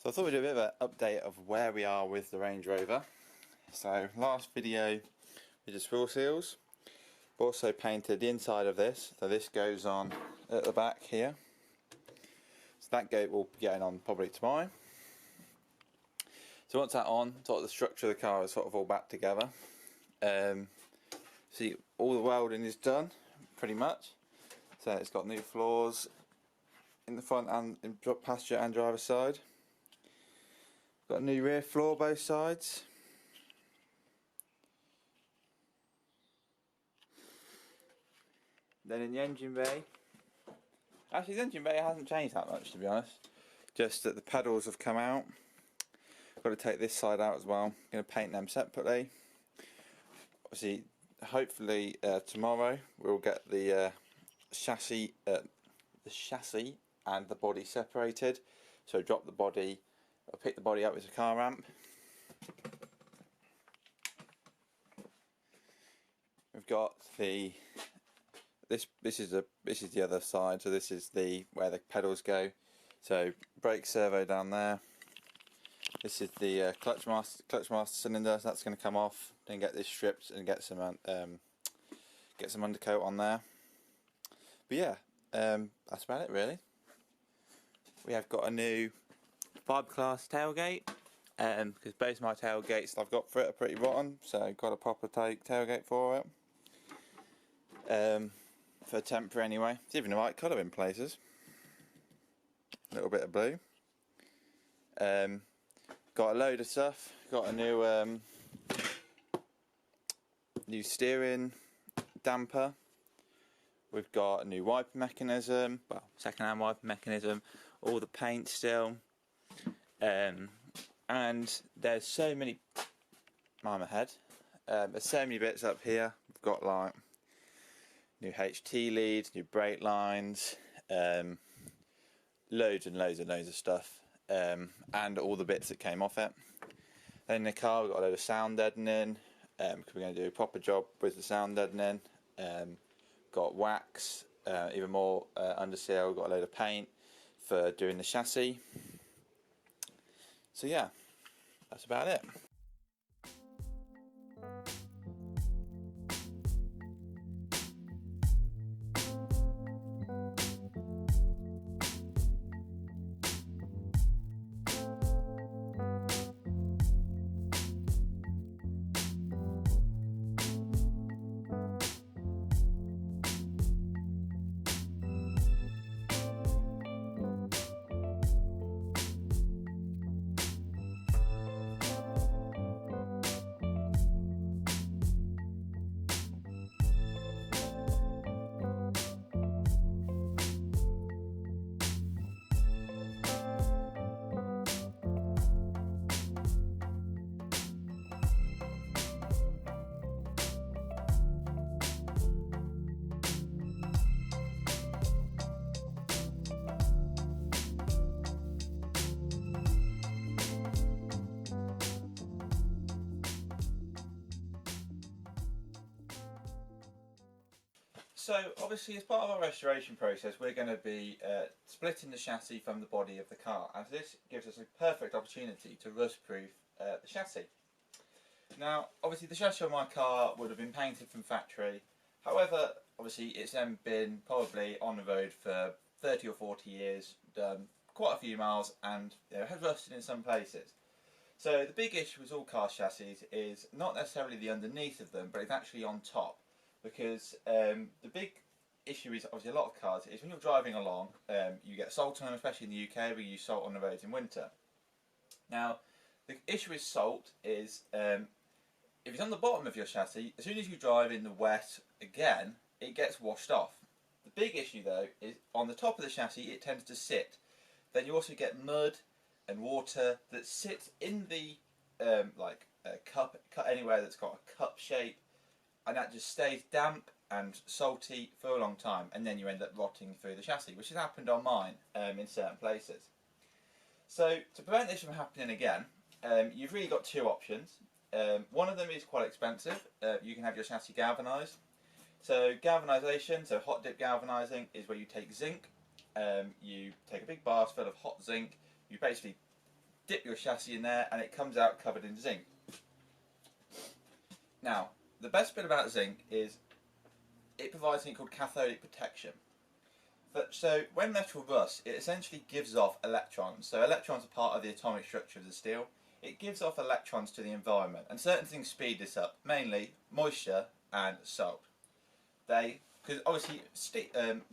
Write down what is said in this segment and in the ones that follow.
So I thought we'd do a bit of an update of where we are with the Range Rover. So last video we did wheel seals. We've also painted the inside of this, so this goes on at the back here. So that gate will be getting on probably tomorrow. So once that's on, sort of the structure of the car is sort of all back together. See, all the welding is done, pretty much. So it's got new floors in the front and in passenger and driver side. Got a new rear floor both sides. Then in the engine bay, actually the engine bay hasn't changed that much, to be honest. Just that the pedals have come out. Got to take this side out as well. Going to paint them separately. Obviously, hopefully tomorrow we'll get the chassis and the body separated. So drop the body. I'll pick the body up with a car ramp. We've got the this is the other side, so this is the where the pedals go. So brake servo down there. This is the clutch master cylinder. So that's going to come off. Then get this stripped and get some undercoat on there. But yeah, that's about it really. We have got a new fiberglass tailgate, because both my tailgates I've got for it are pretty rotten, so I've got a proper tailgate for it. For temporary anyway. It's even the right colour in places. A little bit of blue. Got a load of stuff. Got a new steering damper. We've got a new wiper mechanism, well, second-hand wiper mechanism. All the paint still. And there's so many. I'm ahead. There's so many bits up here. We've got like new HT leads, new brake lines, loads and loads of stuff, and all the bits that came off it. Then in the car we've got a load of sound deadening, because we're going to do a proper job with the sound deadening. Got wax, even more under seal. We've got a load of paint for doing the chassis. So yeah, that's about it. So obviously as part of our restoration process we're going to be splitting the chassis from the body of the car, and this gives us a perfect opportunity to rust proof the chassis. Now obviously the chassis on my car would have been painted from factory, however obviously it's then been probably on the road for 30 or 40 years, done quite a few miles, and has rusted in some places. So the big issue with all car chassis is not necessarily the underneath of them, but it's actually on top. Because the big issue is obviously a lot of cars is when you're driving along, you get salt on them, especially in the UK we use salt on the roads in winter. Now the issue with salt is if it's on the bottom of your chassis, as soon as you drive in the wet again it gets washed off. The big issue though is on the top of the chassis it tends to sit. Then you also get mud and water that sits in the like a cup anywhere that's got a cup shape, and that just stays damp and salty for a long time, and then you end up rotting through the chassis, which has happened on mine in certain places. So to prevent this from happening again, you've really got two options. One of them is quite expensive. You can have your chassis galvanised. So galvanisation, so hot dip galvanising, is where you take zinc, you take a big bath full of hot zinc, you basically dip your chassis in there and it comes out covered in zinc. Now, the best bit about zinc is it provides something called cathodic protection. So when metal rusts, it essentially gives off electrons. So electrons are part of the atomic structure of the steel. It gives off electrons to the environment, and certain things speed this up, mainly moisture and salt. Because obviously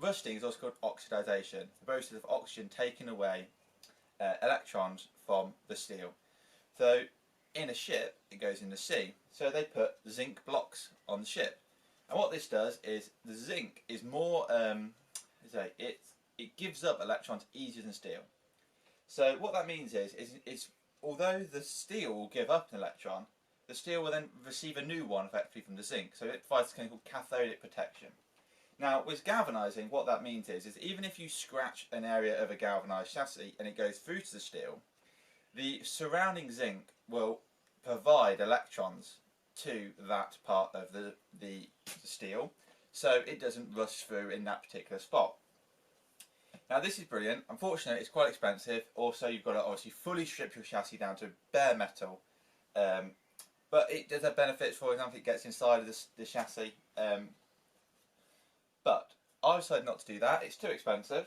rusting is also called oxidization, the process of oxygen taking away electrons from the steel. So in a ship, it goes in the sea, so they put zinc blocks on the ship. And what this does is the zinc is more, it gives up electrons easier than steel. So what that means is although the steel will give up an electron, the steel will then receive a new one effectively from the zinc. So it provides something called cathodic protection. Now with galvanizing, what that means is even if you scratch an area of a galvanized chassis and it goes through to the steel, the surrounding zinc will provide electrons to that part of the steel, so it doesn't rust through in that particular spot. Now this is brilliant. Unfortunately, it's quite expensive. Also, you've got to obviously fully strip your chassis down to bare metal. But it does have benefits. For example, it gets inside of the chassis. But I decided not to do that. It's too expensive.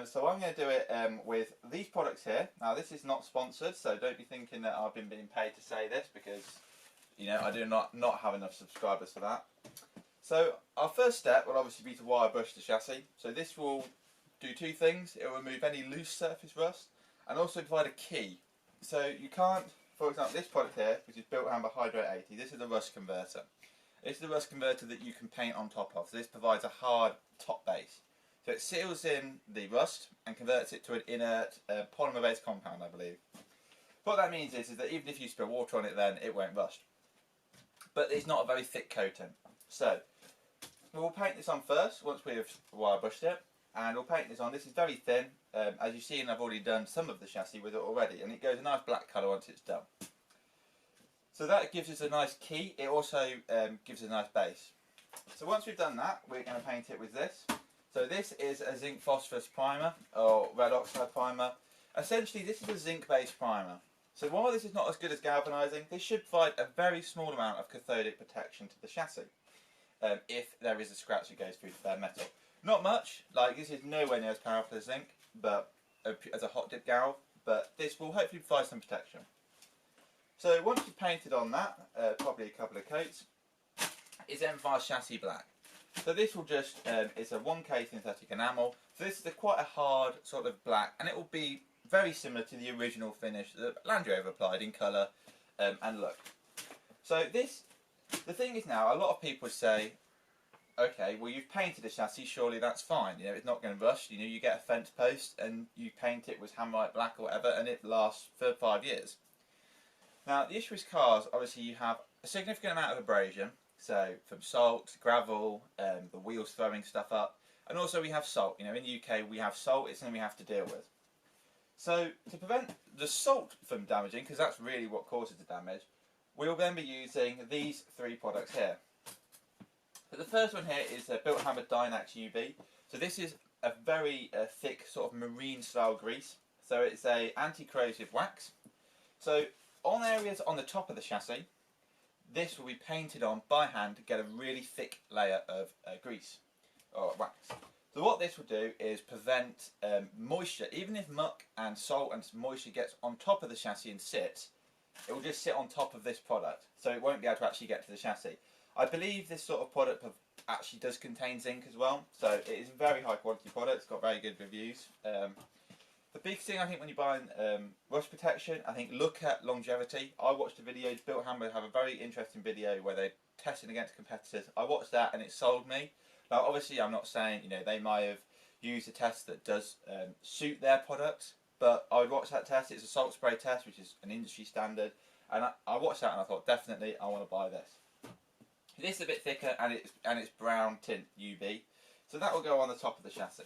So I'm going to do it with these products here. Now this is not sponsored, so don't be thinking that I've been being paid to say this, because I do not have enough subscribers for that. So our first step will obviously be to wire brush the chassis. So this will do two things. It will remove any loose surface rust and also provide a key. So you can't, for example, this product here, which is Built Hammer Hydrate 80, this is a rust converter. This is the rust converter that you can paint on top of. So this provides a hard top base. So it seals in the rust and converts it to an inert polymer-based compound, I believe. What that means is that even if you spill water on it, then it won't rust. But it's not a very thick coating. So we'll paint this on first once we've wire brushed it. And we'll paint this on. This is very thin. As you've seen, I've already done some of the chassis with it already, and it goes a nice black colour once it's done. So that gives us a nice key. It also gives us a nice base. So once we've done that, we're going to paint it with this. So this is a zinc phosphorus primer, or red oxide primer. Essentially, this is a zinc-based primer. So while this is not as good as galvanising, this should provide a very small amount of cathodic protection to the chassis if there is a scratch that goes through the bare metal. Not much, like this is nowhere near as powerful as zinc, but as a hot dip galv, but this will hopefully provide some protection. So once you've painted on that, probably a couple of coats, it's emphasised chassis black. So this will just, it's a 1K synthetic enamel, so this is quite a hard sort of black, and it will be very similar to the original finish that Range Rover applied in colour and look. So the thing is now, a lot of people say, okay, well you've painted a chassis, surely that's fine, it's not going to rust, you get a fence post and you paint it with Hammerite black or whatever and it lasts for 5 years. Now the issue with cars, obviously you have a significant amount of abrasion, so from salt, gravel, the wheels throwing stuff up, and also we have salt, in the UK we have salt, it's something we have to deal with. So to prevent the salt from damaging, because that's really what causes the damage, we'll then be using these three products here. So the first one here is Built Hammer Dynax UB. So this is a very thick sort of marine style grease. So it's a anti-corrosive wax. So on areas on the top of the chassis, this will be painted on by hand to get a really thick layer of grease or wax. So what this will do is prevent moisture. Even if muck and salt and moisture gets on top of the chassis and sits, it will just sit on top of this product. So it won't be able to actually get to the chassis. I believe this sort of product actually does contain zinc as well, so it is a very high quality product, it's got very good reviews. The big thing I think when you're buying rust protection, I think look at longevity. I watched a video, Built Hammer have a very interesting video where they're testing against competitors. I watched that and it sold me. Now obviously I'm not saying, they may have used a test that does suit their products, but I watched that test, it's a salt spray test which is an industry standard, and I watched that and I thought definitely I want to buy this. This is a bit thicker and it's brown tint UB, so that will go on the top of the chassis.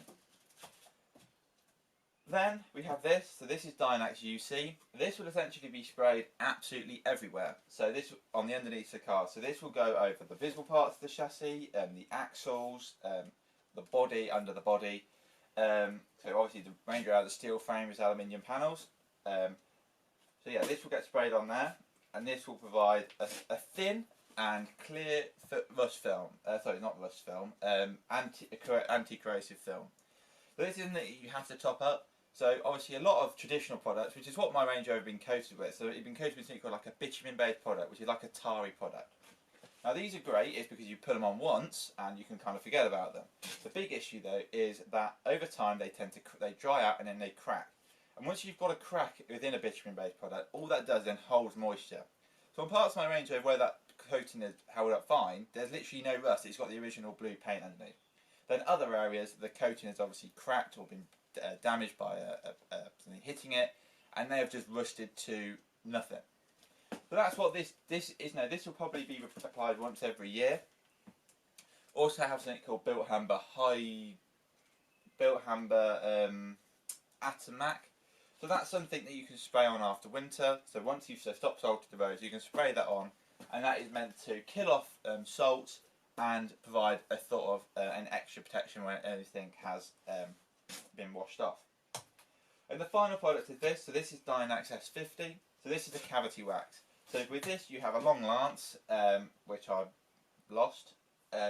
Then we have this, so this is Dynax UC. This will essentially be sprayed absolutely everywhere. So this on the underneath of the car. So this will go over the visible parts of the chassis, the axles, the body, under the body. So obviously the Range Rover steel frame is aluminium panels. So yeah, this will get sprayed on there, and this will provide a thin and clear rust film. Sorry, not rust film. Anti-corrosive film. So this isn't that you have to top up. So obviously a lot of traditional products, which is what my Range Rover has been coated with. So it's been coated with something called like a bitumen-based product, which is like a tarry product. Now these are great, it's because you put them on once and you can kind of forget about them. The big issue though is that over time they tend to dry out and then they crack. And once you've got a crack within a bitumen-based product, all that does then holds moisture. So on parts of my Range Rover where that coating is held up fine, there's literally no rust. It's got the original blue paint underneath. Then other areas, the coating has obviously cracked or been damaged by something hitting it, and they have just rusted to nothing. So that's what this is now. This will probably be applied once every year. Also have something called Built Hamber Atomac. So that's something that you can spray on after winter. So once you've stopped salting the roads, you can spray that on, and that is meant to kill off salt and provide a sort of an extra protection when anything has been washed off. And the final product is this. So this is Dynax S50. So this is a cavity wax. So with this you have a long lance, which I've lost.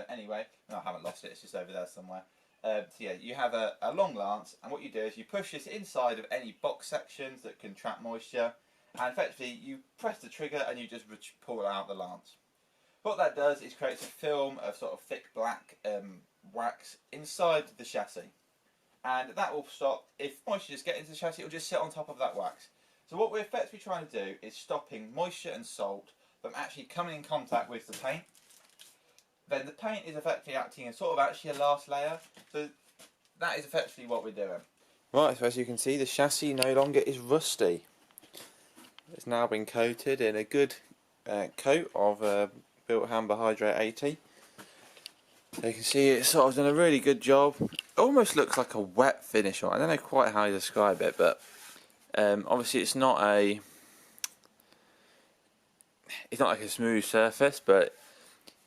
Anyway, no, I haven't lost it, it's just over there somewhere. So yeah, you have a long lance, and what you do is you push this inside of any box sections that can trap moisture, and effectively you press the trigger and you just pull out the lance. What that does is creates a film of sort of thick black wax inside the chassis, and that will stop, if moisture just gets into the chassis, it will just sit on top of that wax. So what we're effectively trying to do is stopping moisture and salt from actually coming in contact with the paint. Then the paint is effectively acting as sort of actually a last layer. So that is effectively what we're doing. Right, so as you can see, the chassis no longer is rusty. It's now been coated in a good coat of Built Hamber Hydrate 80. So you can see it's sort of done a really good job. It almost looks like a wet finish on it. I don't know quite how to describe it, but obviously it's not like a smooth surface, but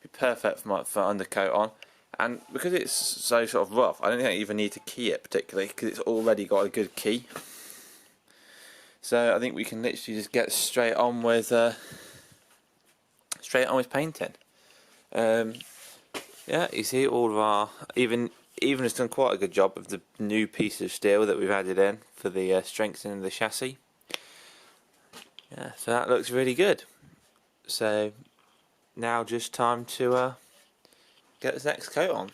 it'd be perfect for undercoat on. And because it's so sort of rough, I don't think I even need to key it particularly, because it's already got a good key. So I think we can literally just get straight on with painting. Yeah, you see all of our even has done quite a good job of the new piece of steel that we've added in for the strengthening of the chassis. Yeah, so that looks really good. So now just time to get this next coat on.